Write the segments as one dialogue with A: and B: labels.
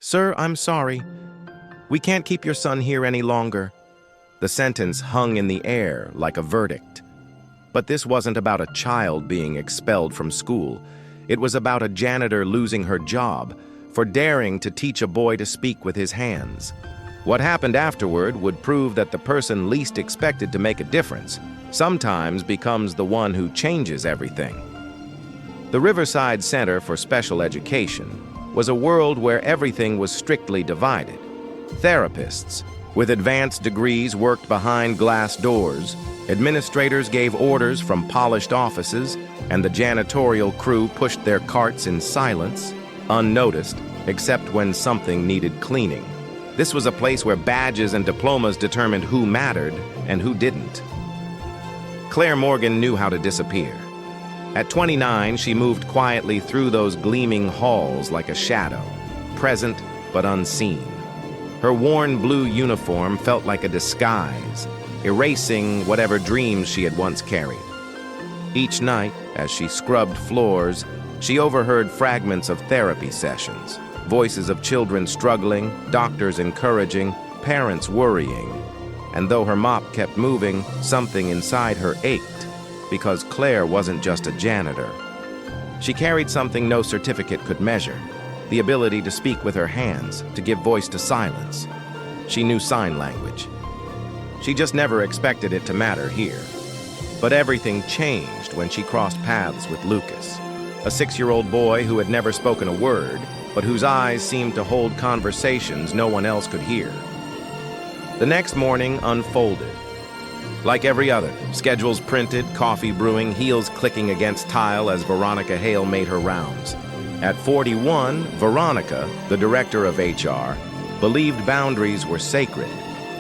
A: "Sir, I'm sorry. We can't keep your son here any longer." The sentence hung in the air like a verdict. But this wasn't about a child being expelled from school. It was about a janitor losing her job for daring to teach a boy to speak with his hands. What happened afterward would prove that the person least expected to make a difference sometimes becomes the one who changes everything. The Riverside Center for Special Education was a world where everything was strictly divided. Therapists with advanced degrees worked behind glass doors, administrators gave orders from polished offices, and the janitorial crew pushed their carts in silence, unnoticed, except when something needed cleaning. This was a place where badges and diplomas determined who mattered and who didn't. Claire Morgan knew how to disappear. At 29, she moved quietly through those gleaming halls like a shadow, present but unseen. Her worn blue uniform felt like a disguise, erasing whatever dreams she had once carried. Each night, as she scrubbed floors, she overheard fragments of therapy sessions, voices of children struggling, doctors encouraging, parents worrying. And though her mop kept moving, something inside her ached, because Claire wasn't just a janitor. She carried something no certificate could measure, the ability to speak with her hands, to give voice to silence. She knew sign language. She just never expected it to matter here. But everything changed when she crossed paths with Lucas, a 6-year-old boy who had never spoken a word, but whose eyes seemed to hold conversations no one else could hear. The next morning unfolded. Like every other, schedules printed, coffee brewing, heels clicking against tile as Veronica Hale made her rounds. At 41, Veronica, the director of HR, believed boundaries were sacred.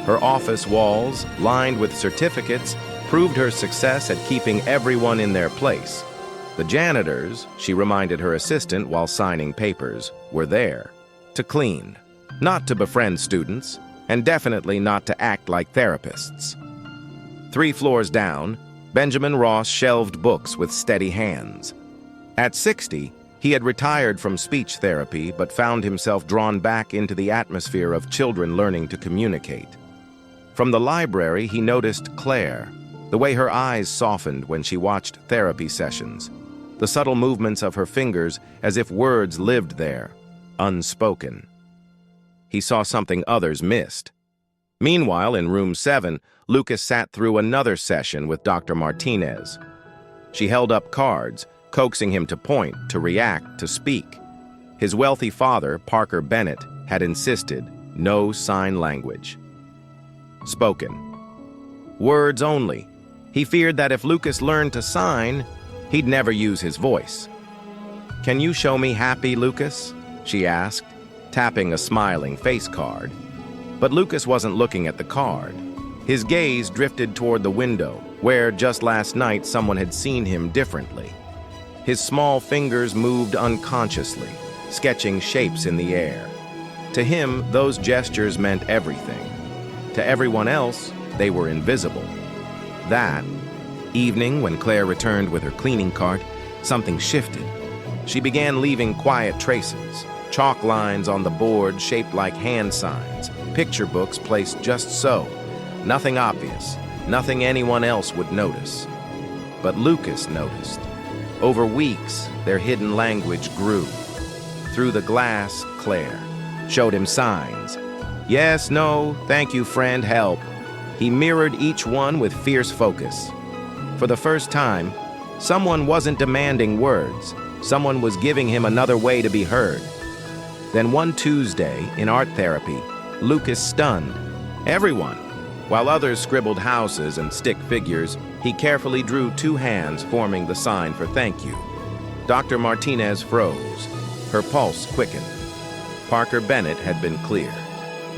A: Her office walls, lined with certificates, proved her success at keeping everyone in their place. The janitors, she reminded her assistant while signing papers, were there to clean, not to befriend students, and definitely not to act like therapists. 3 floors down, Benjamin Ross shelved books with steady hands. At 60, he had retired from speech therapy but found himself drawn back into the atmosphere of children learning to communicate. From the library, he noticed Claire, the way her eyes softened when she watched therapy sessions, the subtle movements of her fingers as if words lived there, unspoken. He saw something others missed. Meanwhile, in room 7, Lucas sat through another session with Dr. Martinez. She held up cards, coaxing him to point, to react, to speak. His wealthy father, Parker Bennett, had insisted no sign language. Spoken. Words only. He feared that if Lucas learned to sign, he'd never use his voice. "Can you show me happy, Lucas?" she asked, tapping a smiling face card. But Lucas wasn't looking at the card. His gaze drifted toward the window, where just last night someone had seen him differently. His small fingers moved unconsciously, sketching shapes in the air. To him, those gestures meant everything. To everyone else, they were invisible. That evening, when Claire returned with her cleaning cart, something shifted. She began leaving quiet traces, chalk lines on the board shaped like hand signs, picture books placed just so. Nothing obvious, nothing anyone else would notice. But Lucas noticed. Over weeks, their hidden language grew. Through the glass, Claire showed him signs. Yes, no, thank you, friend, help. He mirrored each one with fierce focus. For the first time, someone wasn't demanding words. Someone was giving him another way to be heard. Then one Tuesday, in art therapy, Lucas stunned everyone. While others scribbled houses and stick figures, he carefully drew 2 hands forming the sign for thank you. Dr. Martinez froze. Her pulse quickened. Parker Bennett had been clear.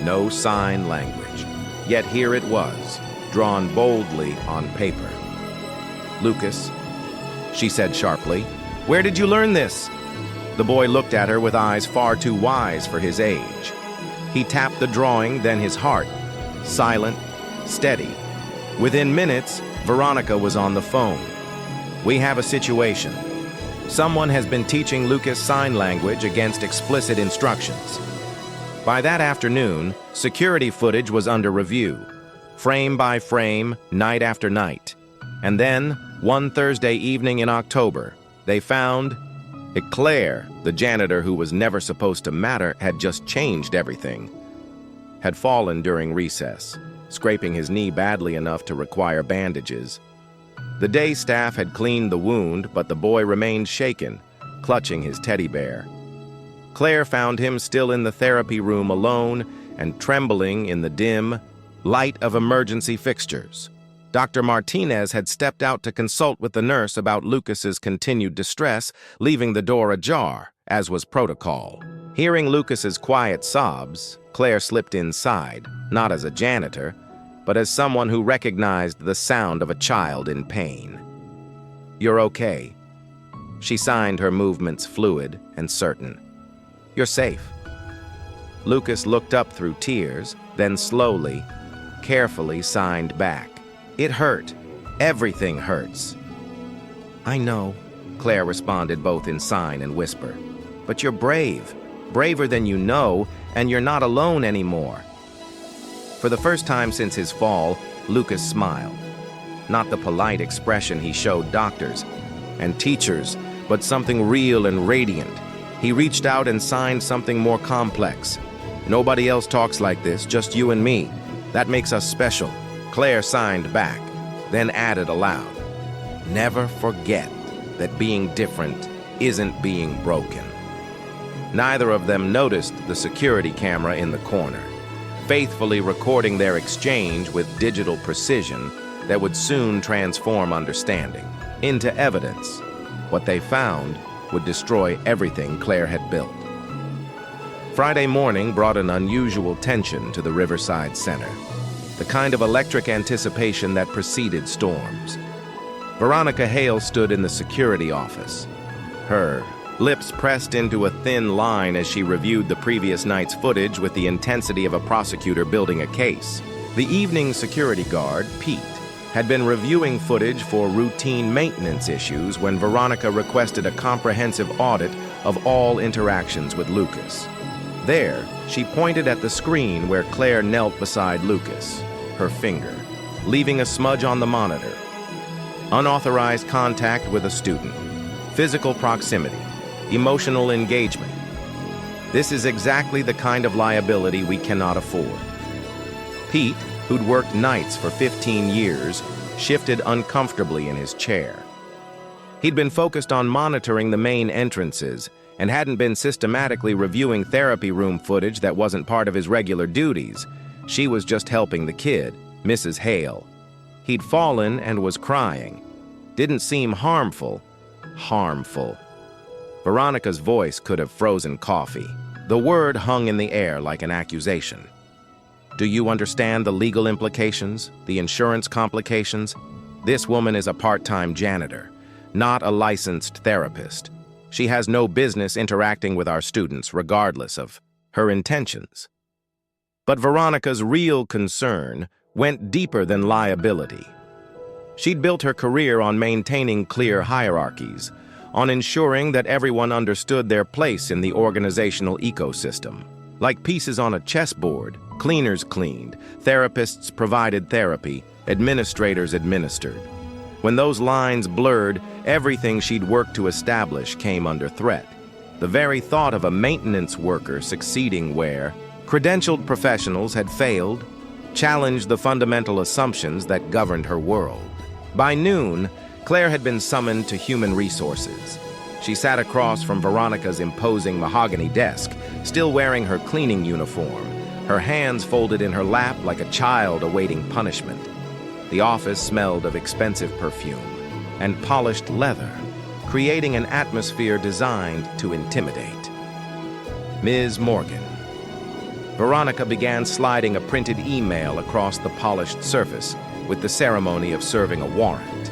A: No sign language. Yet here it was, drawn boldly on paper. "Lucas," she said sharply, "where did you learn this?" The boy looked at her with eyes far too wise for his age. He tapped the drawing, then his heart, silent, steady. Within minutes, Veronica was on the phone. "We have a situation. Someone has been teaching Lucas sign language against explicit instructions." By that afternoon, security footage was under review, frame by frame, night after night. And then, one Thursday evening in October, they found Claire, the janitor who was never supposed to matter, had just changed everything. Had fallen during recess, scraping his knee badly enough to require bandages. The day staff had cleaned the wound, but the boy remained shaken, clutching his teddy bear. Claire found him still in the therapy room alone and trembling in the dim light of emergency fixtures. Dr. Martinez had stepped out to consult with the nurse about Lucas's continued distress, leaving the door ajar, as was protocol. Hearing Lucas's quiet sobs, Claire slipped inside, not as a janitor, but as someone who recognized the sound of a child in pain. "You're okay." She signed, her movements fluid and certain. "You're safe." Lucas looked up through tears, then slowly, carefully signed back. "It hurt. Everything hurts." "I know," Claire responded both in sign and whisper. "But you're brave. Braver than you know, and you're not alone anymore." For the first time since his fall, Lucas smiled. Not the polite expression he showed doctors and teachers, but something real and radiant. He reached out and signed something more complex. "Nobody else talks like this, just you and me. That makes us special." Claire signed back, then added aloud, "Never forget that being different isn't being broken." Neither of them noticed the security camera in the corner, faithfully recording their exchange with digital precision that would soon transform understanding into evidence. What they found would destroy everything Claire had built. Friday morning brought an unusual tension to the Riverside Center, the kind of electric anticipation that preceded storms. Veronica Hale stood in the security office, her lips pressed into a thin line as she reviewed the previous night's footage with the intensity of a prosecutor building a case. The evening security guard, Pete, had been reviewing footage for routine maintenance issues when Veronica requested a comprehensive audit of all interactions with Lucas. There, she pointed at the screen where Claire knelt beside Lucas, her finger, leaving a smudge on the monitor. Unauthorized contact with a student, physical proximity, emotional engagement. This is exactly the kind of liability we cannot afford. Pete, who'd worked nights for 15 years, shifted uncomfortably in his chair. He'd been focused on monitoring the main entrances and hadn't been systematically reviewing therapy room footage that wasn't part of his regular duties. She was just helping the kid, Mrs. Hale. He'd fallen and was crying. Didn't seem harmful. Harmful. Veronica's voice could have frozen coffee. The word hung in the air like an accusation. "Do you understand the legal implications, the insurance complications? This woman is a part-time janitor, not a licensed therapist. She has no business interacting with our students, regardless of her intentions." But Veronica's real concern went deeper than liability. She'd built her career on maintaining clear hierarchies, on ensuring that everyone understood their place in the organizational ecosystem. Like pieces on a chessboard, cleaners cleaned, therapists provided therapy, administrators administered. When those lines blurred, everything she'd worked to establish came under threat. The very thought of a maintenance worker succeeding where credentialed professionals had failed challenged the fundamental assumptions that governed her world. By noon, Claire had been summoned to human resources. She sat across from Veronica's imposing mahogany desk, still wearing her cleaning uniform, her hands folded in her lap like a child awaiting punishment. The office smelled of expensive perfume and polished leather, creating an atmosphere designed to intimidate. "Ms. Morgan." Veronica began sliding a printed email across the polished surface with the ceremony of serving a warrant.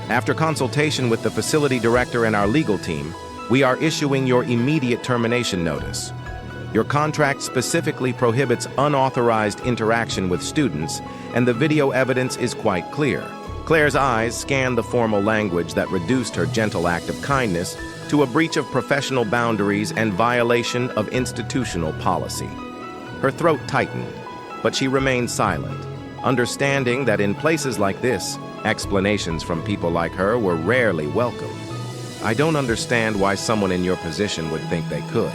A: "After consultation with the facility director and our legal team, we are issuing your immediate termination notice. Your contract specifically prohibits unauthorized interaction with students, and the video evidence is quite clear." Claire's eyes scanned the formal language that reduced her gentle act of kindness to a breach of professional boundaries and violation of institutional policy. Her throat tightened, but she remained silent, understanding that in places like this, explanations from people like her were rarely welcome. I don't understand why someone in your position would think they could.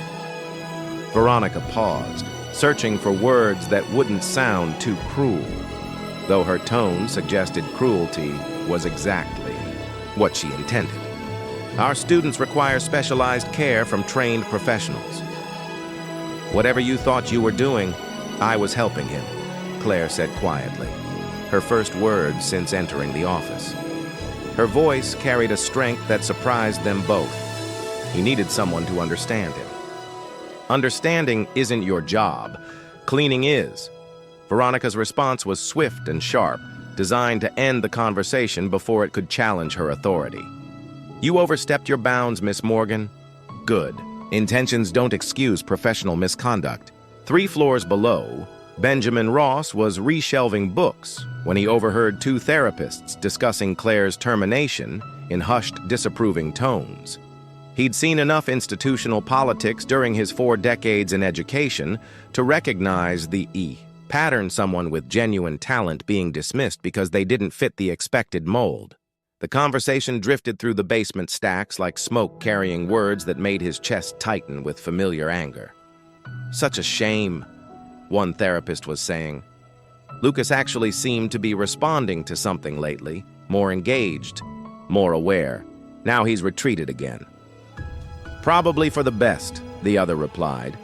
A: Veronica paused, searching for words that wouldn't sound too cruel, though her tone suggested cruelty was exactly what she intended. Our students require specialized care from trained professionals. Whatever you thought you were doing, I was helping him, Claire said quietly, her first words since entering the office. Her voice carried a strength that surprised them both. He needed someone to understand him. Understanding isn't your job. Cleaning is. Veronica's response was swift and sharp, designed to end the conversation before it could challenge her authority. You overstepped your bounds, Miss Morgan. Good. Intentions don't excuse professional misconduct. 3 floors below, Benjamin Ross was reshelving books when he overheard 2 therapists discussing Claire's termination in hushed, disapproving tones. He'd seen enough institutional politics during his 4 decades in education to recognize the pattern: someone with genuine talent being dismissed because they didn't fit the expected mold. The conversation drifted through the basement stacks like smoke carrying words that made his chest tighten with familiar anger. Such a shame, one therapist was saying. Lucas actually seemed to be responding to something lately, more engaged, more aware. Now he's retreated again. Probably for the best, the other replied.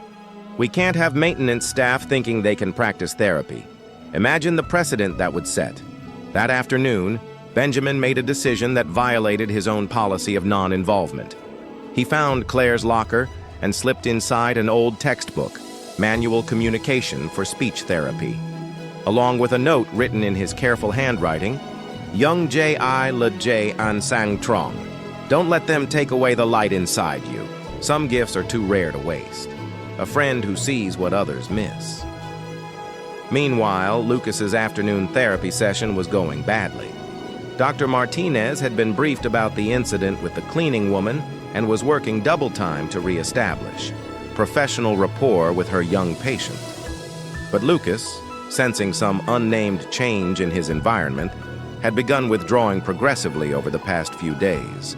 A: We can't have maintenance staff thinking they can practice therapy. Imagine the precedent that would set. That afternoon, Benjamin made a decision that violated his own policy of non-involvement. He found Claire's locker and slipped inside an old textbook, Manual Communication for Speech Therapy, along with a note written in his careful handwriting, Young J.I. Le J. An Sang Trong. Don't let them take away the light inside you. Some gifts are too rare to waste. A friend who sees what others miss. Meanwhile, Lucas's afternoon therapy session was going badly. Dr. Martinez had been briefed about the incident with the cleaning woman and was working double time to reestablish professional rapport with her young patient. But Lucas, sensing some unnamed change in his environment, had begun withdrawing progressively over the past few days.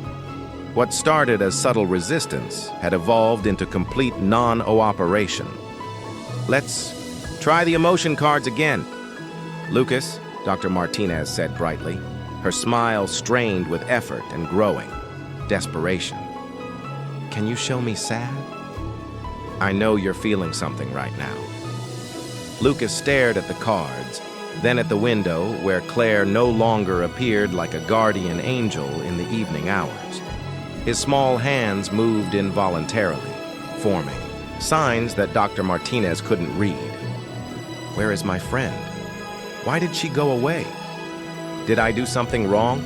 A: What started as subtle resistance had evolved into complete non-cooperation. Let's try the emotion cards again. Lucas, Dr. Martinez said brightly, her smile strained with effort and growing desperation. Can you show me sad? I know you're feeling something right now. Lucas stared at the cards, then at the window where Claire no longer appeared like a guardian angel in the evening hours. His small hands moved involuntarily, forming signs that Dr. Martinez couldn't read. Where is my friend? Why did she go away? Did I do something wrong?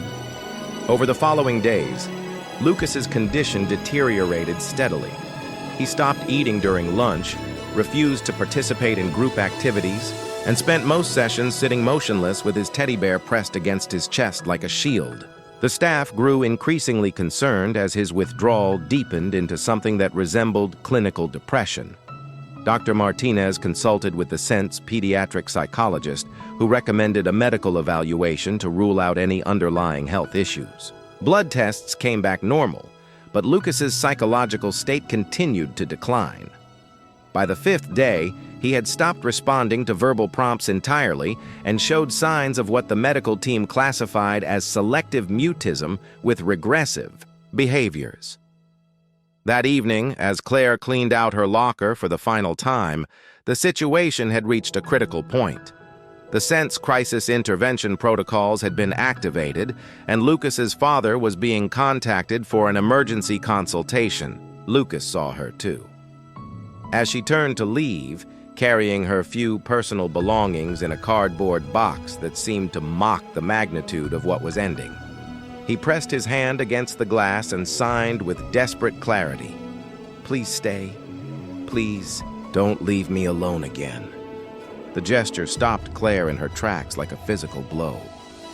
A: Over the following days, Lucas's condition deteriorated steadily. He stopped eating during lunch, refused to participate in group activities, and spent most sessions sitting motionless with his teddy bear pressed against his chest like a shield. The staff grew increasingly concerned as his withdrawal deepened into something that resembled clinical depression. Dr. Martinez consulted with the Sense pediatric psychologist, who recommended a medical evaluation to rule out any underlying health issues. Blood tests came back normal, but Lucas's psychological state continued to decline. By the 5th day, he had stopped responding to verbal prompts entirely and showed signs of what the medical team classified as selective mutism with regressive behaviors. That evening, as Claire cleaned out her locker for the final time, the situation had reached a critical point. The Sense crisis intervention protocols had been activated, and Lucas's father was being contacted for an emergency consultation. Lucas saw her too. As she turned to leave, carrying her few personal belongings in a cardboard box that seemed to mock the magnitude of what was ending, he pressed his hand against the glass and signed with desperate clarity, "Please stay. Please don't leave me alone again." The gesture stopped Claire in her tracks like a physical blow.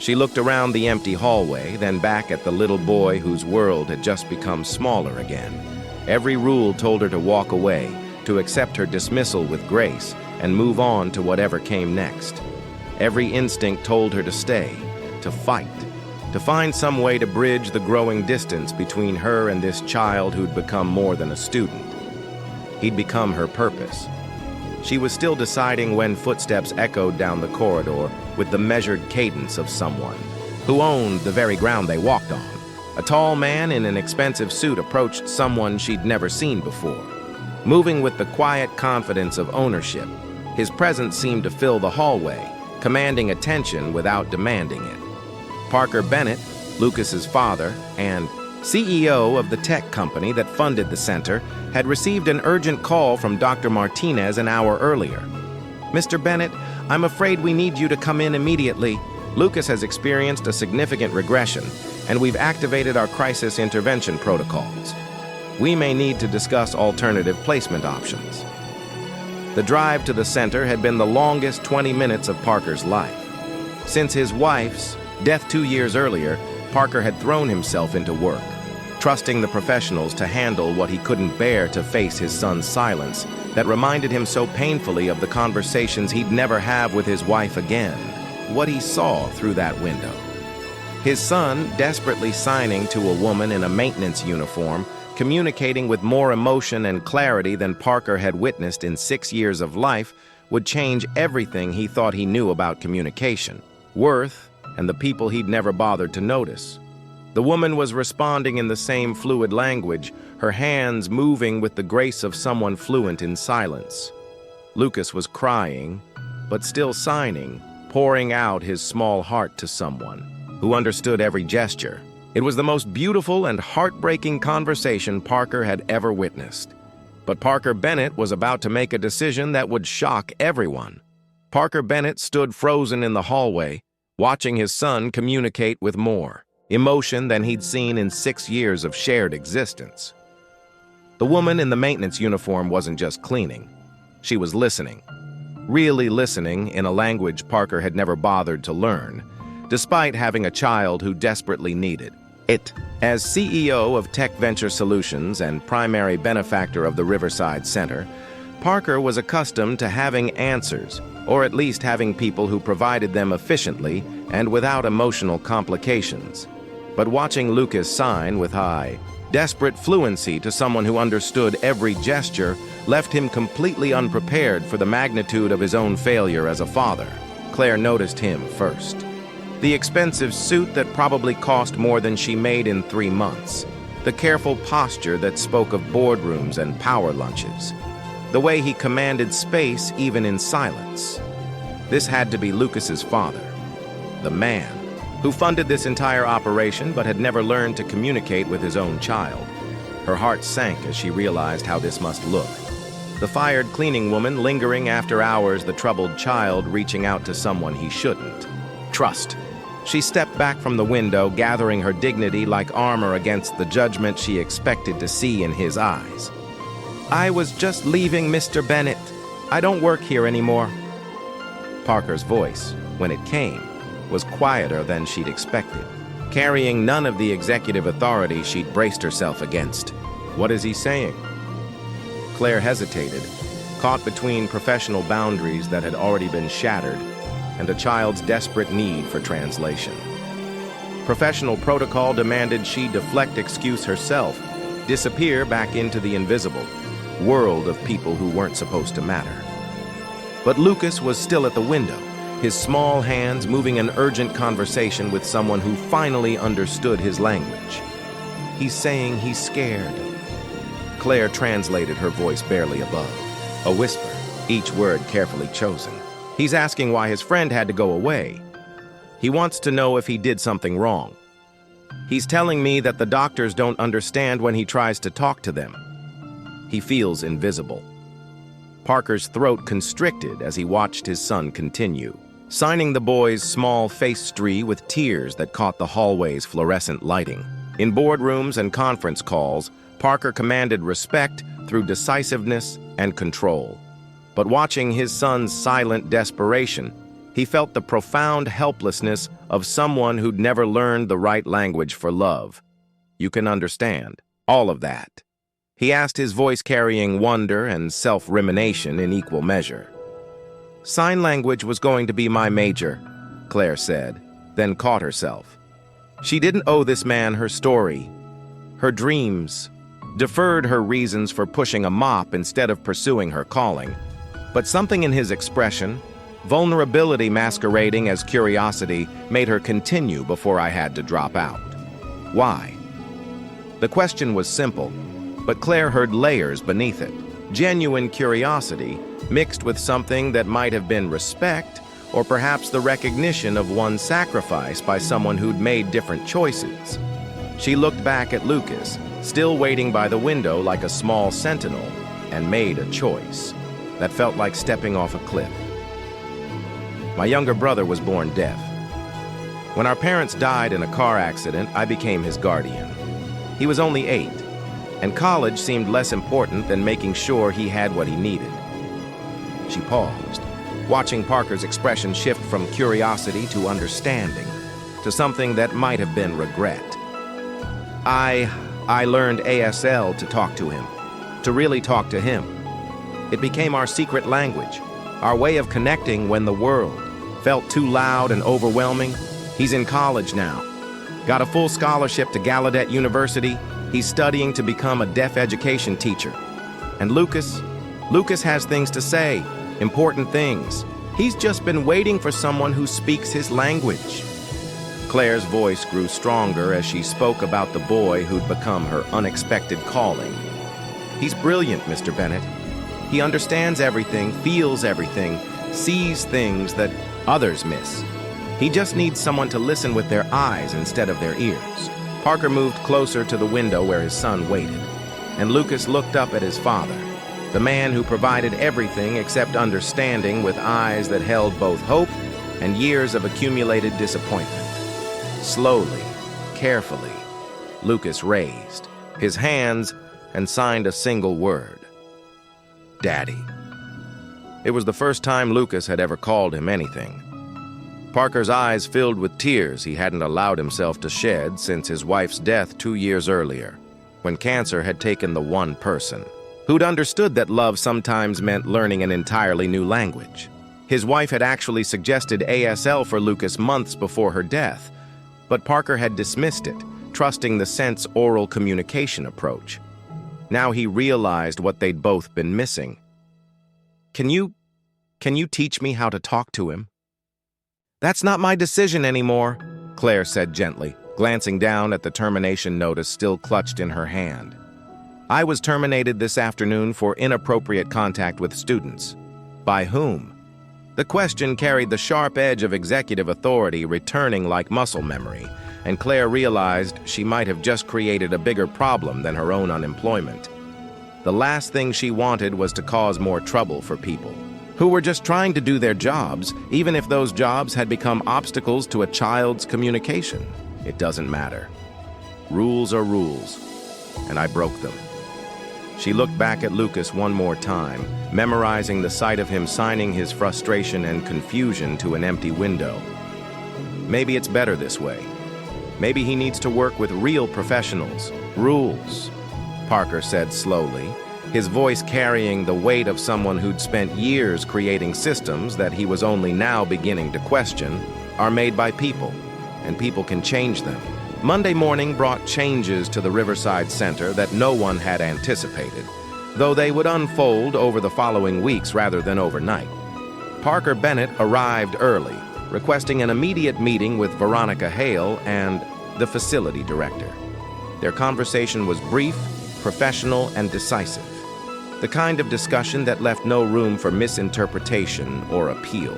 A: She looked around the empty hallway, then back at the little boy whose world had just become smaller again. Every rule told her to walk away, to accept her dismissal with grace, and move on to whatever came next. Every instinct told her to stay, to fight, to find some way to bridge the growing distance between her and this child who'd become more than a student. He'd become her purpose. She was still deciding when footsteps echoed down the corridor with the measured cadence of someone who owned the very ground they walked on. A tall man in an expensive suit approached someone she'd never seen before. Moving with the quiet confidence of ownership, his presence seemed to fill the hallway, commanding attention without demanding it. Parker Bennett, Lucas's father and CEO of the tech company that funded the center, had received an urgent call from Dr. Martinez an hour earlier. "Mr. Bennett, I'm afraid we need you to come in immediately. Lucas has experienced a significant regression, and we've activated our crisis intervention protocols. We may need to discuss alternative placement options." The drive to the center had been the longest 20 minutes of Parker's life. Since his wife's death 2 years earlier, Parker had thrown himself into work, trusting the professionals to handle what he couldn't bear to face his son's silence that reminded him so painfully of the conversations he'd never have with his wife again, what he saw through that window. His son, desperately signing to a woman in a maintenance uniform, communicating with more emotion and clarity than Parker had witnessed in 6 years of life, would change everything he thought he knew about communication, worth, and the people he'd never bothered to notice. The woman was responding in the same fluid language, her hands moving with the grace of someone fluent in silence. Lucas was crying, but still signing, pouring out his small heart to someone who understood every gesture. It was the most beautiful and heartbreaking conversation Parker had ever witnessed. But Parker Bennett was about to make a decision that would shock everyone. Parker Bennett stood frozen in the hallway, watching his son communicate with more emotion than he'd seen in 6 years of shared existence. The woman in the maintenance uniform wasn't just cleaning. She was listening. Really listening in a language Parker had never bothered to learn, despite having a child who desperately needed it. As CEO of Tech Venture Solutions and primary benefactor of the Riverside Center, Parker was accustomed to having answers, or at least having people who provided them efficiently and without emotional complications. But watching Lucas sign with high, desperate fluency to someone who understood every gesture left him completely unprepared for the magnitude of his own failure as a father. Claire noticed him first. The expensive suit that probably cost more than she made in 3 months. The careful posture that spoke of boardrooms and power lunches. The way he commanded space even in silence. This had to be Lucas's father, the man who funded this entire operation but had never learned to communicate with his own child. Her heart sank as she realized how this must look. The fired cleaning woman lingering after hours, the troubled child reaching out to someone he shouldn't. Trust. She stepped back from the window, gathering her dignity like armor against the judgment she expected to see in his eyes. "I was just leaving, Mr. Bennett. I don't work here anymore." Parker's voice, when it came, was quieter than she'd expected, carrying none of the executive authority she'd braced herself against. "What is he saying?" Claire hesitated, caught between professional boundaries that had already been shattered and a child's desperate need for translation. Professional protocol demanded she deflect excuse herself, disappear back into the invisible world of people who weren't supposed to matter. But Lucas was still at the window, his small hands moving an urgent conversation with someone who finally understood his language. "He's saying he's scared." Claire translated, her voice barely above. A whisper, each word carefully chosen. "He's asking why his friend had to go away. He wants to know if he did something wrong. He's telling me that the doctors don't understand when he tries to talk to them. He feels invisible." Parker's throat constricted as he watched his son continue, signing the boy's small face with tears that caught the hallway's fluorescent lighting. In boardrooms and conference calls, Parker commanded respect through decisiveness and control. But watching his son's silent desperation, He felt the profound helplessness of someone who'd never learned the right language for love. You can understand all of that. He asked, his voice carrying wonder and self-remination in equal measure. Sign language was going to be my major, Claire said, then caught herself. She didn't owe this man her story, her dreams, deferred her reasons for pushing a mop instead of pursuing her calling. But something in his expression, vulnerability masquerading as curiosity, made her continue before I had to drop out. Why? The question was simple, but Claire heard layers beneath it. Genuine curiosity mixed with something that might have been respect, or perhaps the recognition of one's sacrifice by someone who'd made different choices. She looked back at Lucas, still waiting by the window like a small sentinel, and made a choice that felt like stepping off a cliff. My younger brother was born deaf. When our parents died in a car accident, I became his guardian. He was only 8, and college seemed less important than making sure he had what he needed. She paused, watching Parker's expression shift from curiosity to understanding, to something that might have been regret. I learned ASL to talk to him, to really talk to him. It became our secret language, our way of connecting when the world felt too loud and overwhelming. He's in college now, got a full scholarship to Gallaudet University. He's studying to become a deaf education teacher. And Lucas has things to say, important things. He's just been waiting for someone who speaks his language. Claire's voice grew stronger as she spoke about the boy who'd become her unexpected calling. He's brilliant, Mr. Bennett. He understands everything, feels everything, sees things that others miss. He just needs someone to listen with their eyes instead of their ears. Parker moved closer to the window where his son waited, and Lucas looked up at his father, the man who provided everything except understanding, with eyes that held both hope and years of accumulated disappointment. Slowly, carefully, Lucas raised his hands and signed a single word. Daddy. It was the first time Lucas had ever called him anything. Parker's eyes filled with tears he hadn't allowed himself to shed since his wife's death 2 years earlier, when cancer had taken the one person who'd understood that love sometimes meant learning an entirely new language. His wife had actually suggested ASL for Lucas months before her death, but Parker had dismissed it, trusting the sense oral communication approach. Now he realized what they'd both been missing. Can you teach me how to talk to him? That's not my decision anymore, Claire said gently, glancing down at the termination notice still clutched in her hand. I was terminated this afternoon for inappropriate contact with students. By whom? The question carried the sharp edge of executive authority returning like muscle memory, and Claire realized she might have just created a bigger problem than her own unemployment. The last thing she wanted was to cause more trouble for people who were just trying to do their jobs, even if those jobs had become obstacles to a child's communication. It doesn't matter. Rules are rules, and I broke them. She looked back at Lucas one more time, memorizing the sight of him signing his frustration and confusion to an empty window. Maybe it's better this way. Maybe he needs to work with real professionals. Rules, Parker said slowly, his voice carrying the weight of someone who'd spent years creating systems that he was only now beginning to question, are made by people, and people can change them. Monday morning brought changes to the Riverside Center that no one had anticipated, though they would unfold over the following weeks rather than overnight. Parker Bennett arrived early, requesting an immediate meeting with Veronica Hale and the facility director. Their conversation was brief, professional, and decisive. The kind of discussion that left no room for misinterpretation or appeal.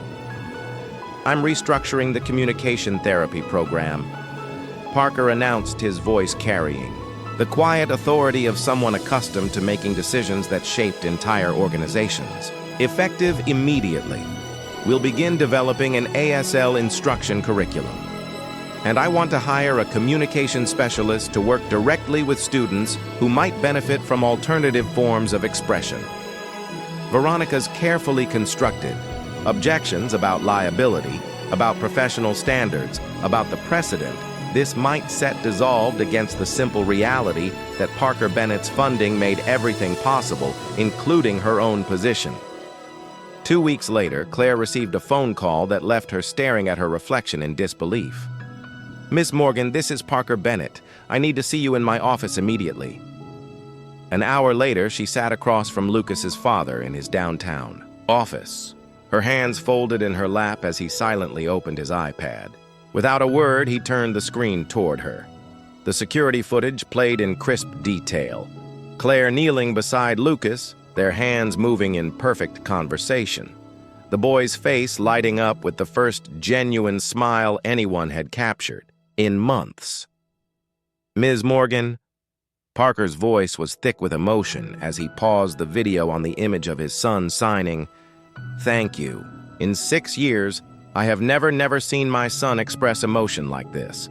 A: I'm restructuring the communication therapy program, Parker announced, his voice carrying the quiet authority of someone accustomed to making decisions that shaped entire organizations. Effective immediately, we'll begin developing an ASL instruction curriculum. And I want to hire a communication specialist to work directly with students who might benefit from alternative forms of expression. Veronica's carefully constructed, Objections about liability, about professional standards, about the precedent this might set dissolved against the simple reality that Parker Bennett's funding made everything possible, including her own position. 2 weeks later, Claire received a phone call that left her staring at her reflection in disbelief. "Miss Morgan, this is Parker Bennett. I need to see you in my office immediately." An hour later, she sat across from Lucas's father in his downtown office, her hands folded in her lap as he silently opened his iPad. Without a word, he turned the screen toward her. The security footage played in crisp detail. Claire kneeling beside Lucas, their hands moving in perfect conversation. The boy's face lighting up with the first genuine smile anyone had captured in months. "Ms. Morgan," Parker's voice was thick with emotion as he paused the video on the image of his son signing, "Thank you. In 6 years, I have never seen my son express emotion like this.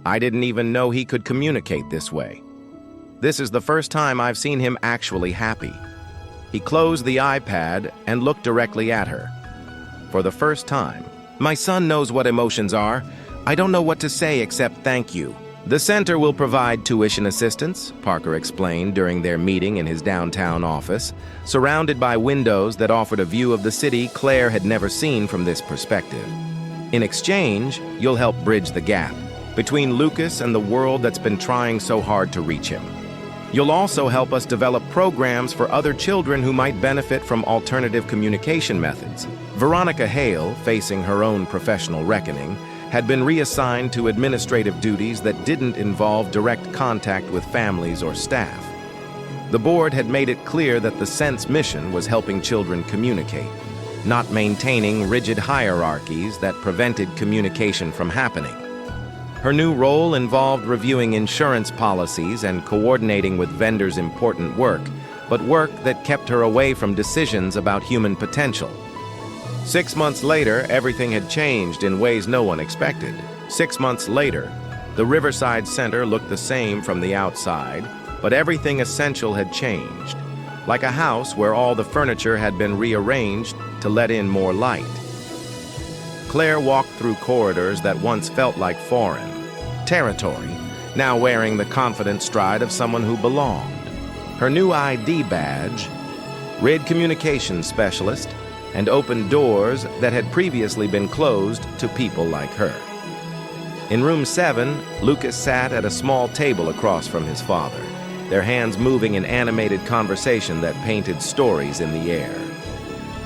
A: I didn't even know he could communicate this way. This is the first time I've seen him actually happy." He closed the iPad and looked directly at her. "For the first time, my son knows what emotions are. I don't know what to say except thank you." "The center will provide tuition assistance," Parker explained during their meeting in his downtown office, surrounded by windows that offered a view of the city Claire had never seen from this perspective. "In exchange, you'll help bridge the gap between Lucas and the world that's been trying so hard to reach him. You'll also help us develop programs for other children who might benefit from alternative communication methods." Veronica Hale, facing her own professional reckoning, had been reassigned to administrative duties that didn't involve direct contact with families or staff. The board had made it clear that the Sense mission was helping children communicate, not maintaining rigid hierarchies that prevented communication from happening. Her new role involved reviewing insurance policies and coordinating with vendors important work, but work that kept her away from decisions about human potential. 6 months later, everything had changed in ways no one expected. 6 months later, the Riverside Center looked the same from the outside, but everything essential had changed, like a house where all the furniture had been rearranged to let in more light. Claire walked through corridors that once felt like foreign territory, now wearing the confident stride of someone who belonged. Her new ID badge read Communications Specialist, and opened doors that had previously been closed to people like her. In room 7, Lucas sat at a small table across from his father, their hands moving in animated conversation that painted stories in the air.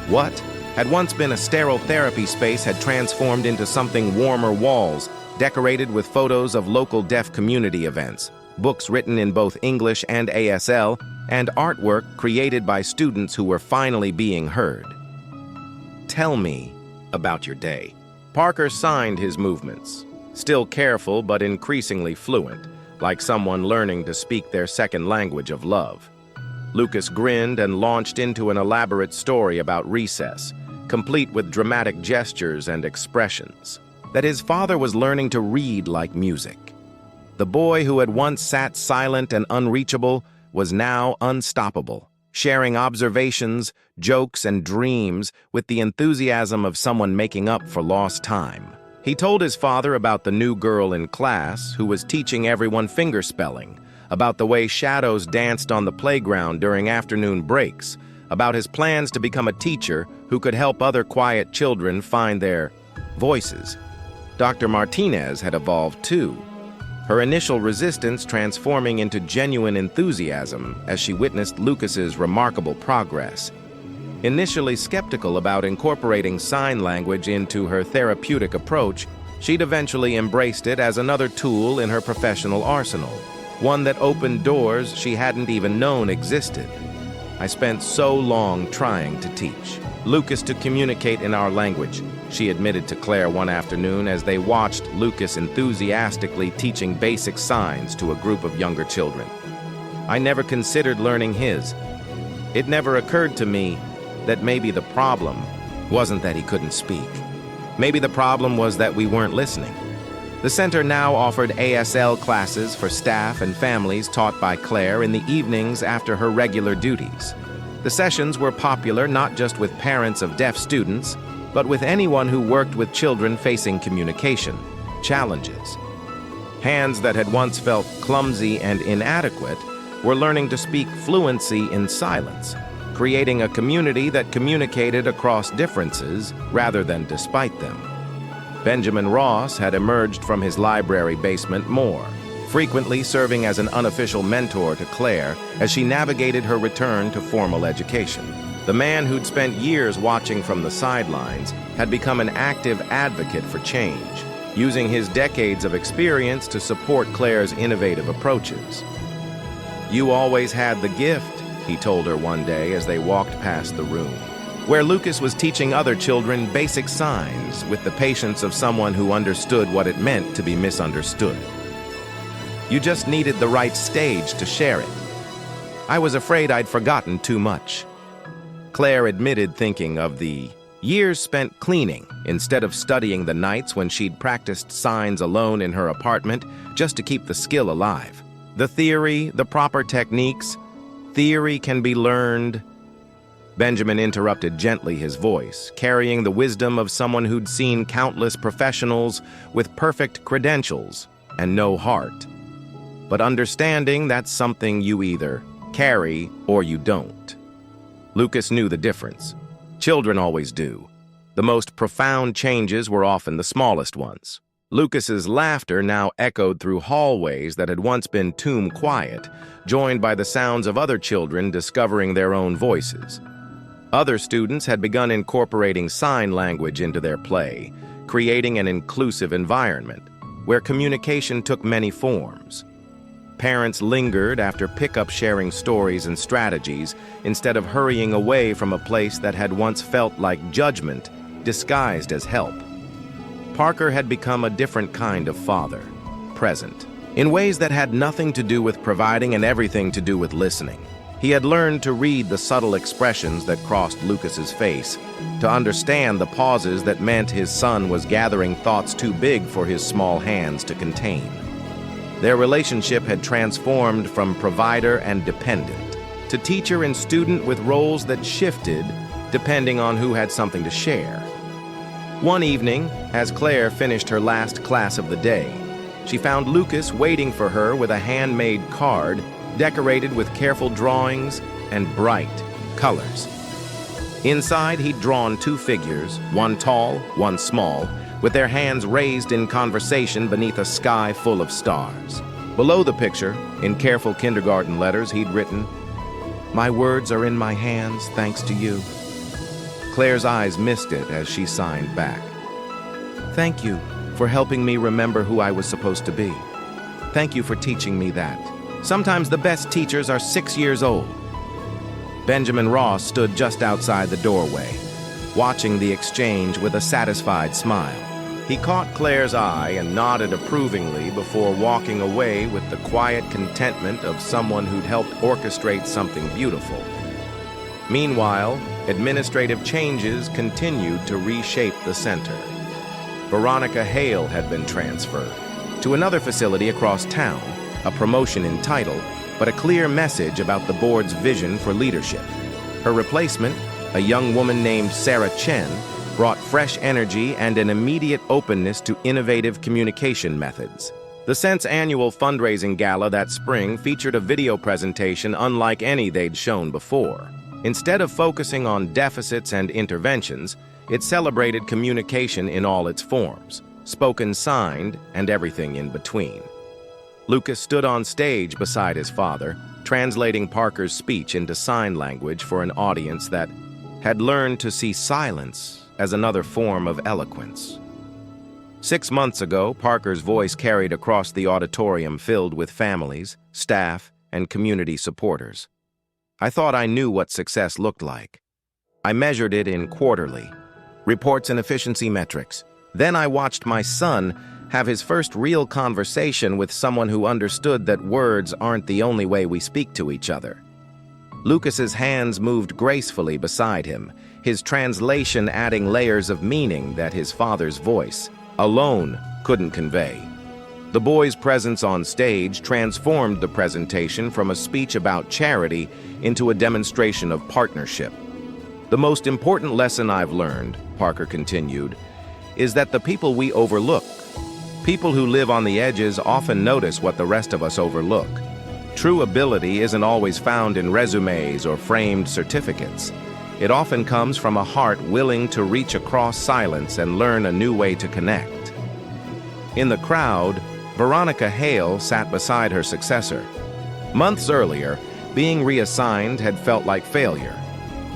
A: What had once been a sterile therapy space had transformed into something warmer walls, decorated with photos of local deaf community events, books written in both English and ASL, and artwork created by students who were finally being heard. "Tell me about your day." Parker signed his movements, still careful but increasingly fluent, like someone learning to speak their second language of love. Lucas grinned and launched into an elaborate story about recess, complete with dramatic gestures and expressions, that his father was learning to read like music. The boy who had once sat silent and unreachable was now unstoppable, sharing observations, jokes, and dreams with the enthusiasm of someone making up for lost time. He told his father about the new girl in class who was teaching everyone fingerspelling, about the way shadows danced on the playground during afternoon breaks, about his plans to become a teacher who could help other quiet children find their voices. Dr. Martinez had evolved too, her initial resistance transforming into genuine enthusiasm as she witnessed Lucas's remarkable progress. Initially skeptical about incorporating sign language into her therapeutic approach, she'd eventually embraced it as another tool in her professional arsenal, one that opened doors she hadn't even known existed. "I spent so long trying to teach Lucas to communicate in our language," she admitted to Claire one afternoon as they watched Lucas enthusiastically teaching basic signs to a group of younger children. "I never considered learning his. It never occurred to me that maybe the problem wasn't that he couldn't speak. Maybe the problem was that we weren't listening." The center now offered ASL classes for staff and families taught by Claire in the evenings after her regular duties. The sessions were popular not just with parents of deaf students, but with anyone who worked with children facing communication challenges. Hands that had once felt clumsy and inadequate were learning to speak fluency in silence, creating a community that communicated across differences rather than despite them. Benjamin Ross had emerged from his library basement more, frequently serving as an unofficial mentor to Claire as she navigated her return to formal education. The man who'd spent years watching from the sidelines had become an active advocate for change, using his decades of experience to support Claire's innovative approaches. "You always had the gift," he told her one day as they walked past the room, where Lucas was teaching other children basic signs with the patience of someone who understood what it meant to be misunderstood. "You just needed the right stage to share it. I was afraid I'd forgotten too much." Claire admitted thinking of the years spent cleaning instead of studying the nights when she'd practiced signs alone in her apartment just to keep the skill alive. The theory, the proper techniques, theory can be learned. Benjamin interrupted gently his voice, carrying the wisdom of someone who'd seen countless professionals with perfect credentials and no heart. But understanding that's something you either carry or you don't. Lucas knew the difference. Children always do. The most profound changes were often the smallest ones. Lucas's laughter now echoed through hallways that had once been tomb quiet, joined by the sounds of other children discovering their own voices. Other students had begun incorporating sign language into their play, creating an inclusive environment where communication took many forms. Parents lingered after pickup sharing stories and strategies instead of hurrying away from a place that had once felt like judgment disguised as help. Parker had become a different kind of father, present, in ways that had nothing to do with providing and everything to do with listening. He had learned to read the subtle expressions that crossed Lucas's face, to understand the pauses that meant his son was gathering thoughts too big for his small hands to contain. Their relationship had transformed from provider and dependent to teacher and student with roles that shifted depending on who had something to share. One evening, as Claire finished her last class of the day, she found Lucas waiting for her with a handmade card decorated with careful drawings and bright colors. Inside, he'd drawn two figures, one tall, one small, with their hands raised in conversation beneath a sky full of stars. Below the picture, in careful kindergarten letters, he'd written, "My words are in my hands, thanks to you." Claire's eyes missed it as she signed back. "Thank you for helping me remember who I was supposed to be. Thank you for teaching me that. Sometimes the best teachers are 6 years old." Benjamin Ross stood just outside the doorway, watching the exchange with a satisfied smile. He caught Claire's eye and nodded approvingly before walking away with the quiet contentment of someone who'd helped orchestrate something beautiful. Meanwhile, administrative changes continued to reshape the center. Veronica Hale had been transferred to another facility across town, a promotion in title, but a clear message about the board's vision for leadership. Her replacement, a young woman named Sarah Chen, brought fresh energy and an immediate openness to innovative communication methods. The Sense annual fundraising gala that spring featured a video presentation unlike any they'd shown before. Instead of focusing on deficits and interventions, it celebrated communication in all its forms, spoken, signed, and everything in between. Lucas stood on stage beside his father, translating Parker's speech into sign language for an audience that had learned to see silence as another form of eloquence. 6 months ago, Parker's voice carried across the auditorium filled with families, staff, and community supporters. I thought I knew what success looked like. I measured it in quarterly reports and efficiency metrics. Then I watched my son have his first real conversation with someone who understood that words aren't the only way we speak to each other. Lucas's hands moved gracefully beside him, his translation adding layers of meaning that his father's voice alone couldn't convey. The boy's presence on stage transformed the presentation from a speech about charity into a demonstration of partnership. The most important lesson I've learned, Parker continued, is that the people we overlook, people who live on the edges, often notice what the rest of us overlook. True ability isn't always found in resumes or framed certificates. It often comes from a heart willing to reach across silence and learn a new way to connect. In the crowd, Veronica Hale sat beside her successor. Months earlier, being reassigned had felt like failure.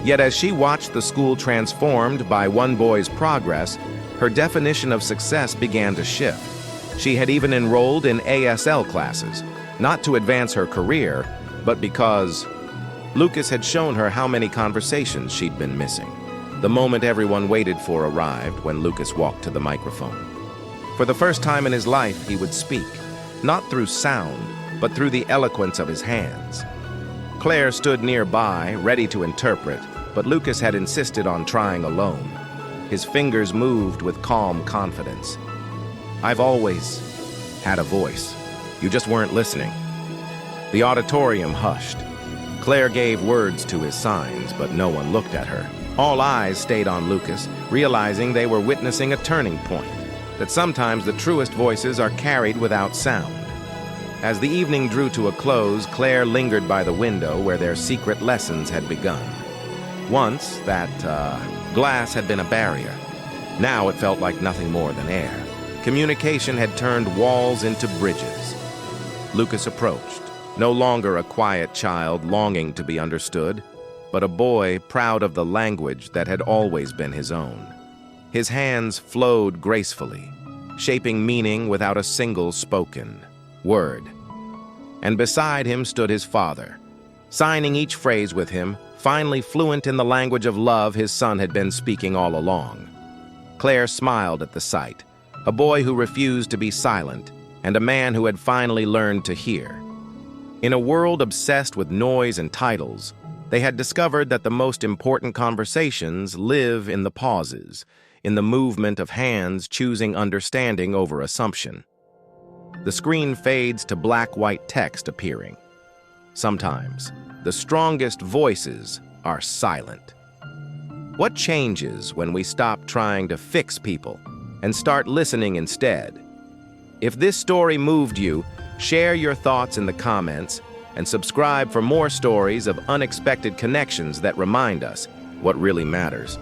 A: Yet as she watched the school transformed by one boy's progress, her definition of success began to shift. She had even enrolled in ASL classes, not to advance her career, but because Lucas had shown her how many conversations she'd been missing. The moment everyone waited for arrived when Lucas walked to the microphone. For the first time in his life, he would speak, not through sound, but through the eloquence of his hands. Claire stood nearby, ready to interpret, but Lucas had insisted on trying alone. His fingers moved with calm confidence. "I've always had a voice. You just weren't listening." The auditorium hushed. Claire gave words to his signs, but no one looked at her. All eyes stayed on Lucas, realizing they were witnessing a turning point, that sometimes the truest voices are carried without sound. As the evening drew to a close, Claire lingered by the window where their secret lessons had begun. Once, that glass had been a barrier. Now it felt like nothing more than air. Communication had turned walls into bridges. Lucas approached, no longer a quiet child longing to be understood, but a boy proud of the language that had always been his own. His hands flowed gracefully, shaping meaning without a single spoken word. And beside him stood his father, signing each phrase with him, finally fluent in the language of love his son had been speaking all along. Claire smiled at the sight, a boy who refused to be silent, and a man who had finally learned to hear. In a world obsessed with noise and titles, they had discovered that the most important conversations live in the pauses, in the movement of hands choosing understanding over assumption. The screen fades to black-white text appearing. Sometimes, the strongest voices are silent. What changes when we stop trying to fix people and start listening instead? If this story moved you, share your thoughts in the comments and subscribe for more stories of unexpected connections that remind us what really matters.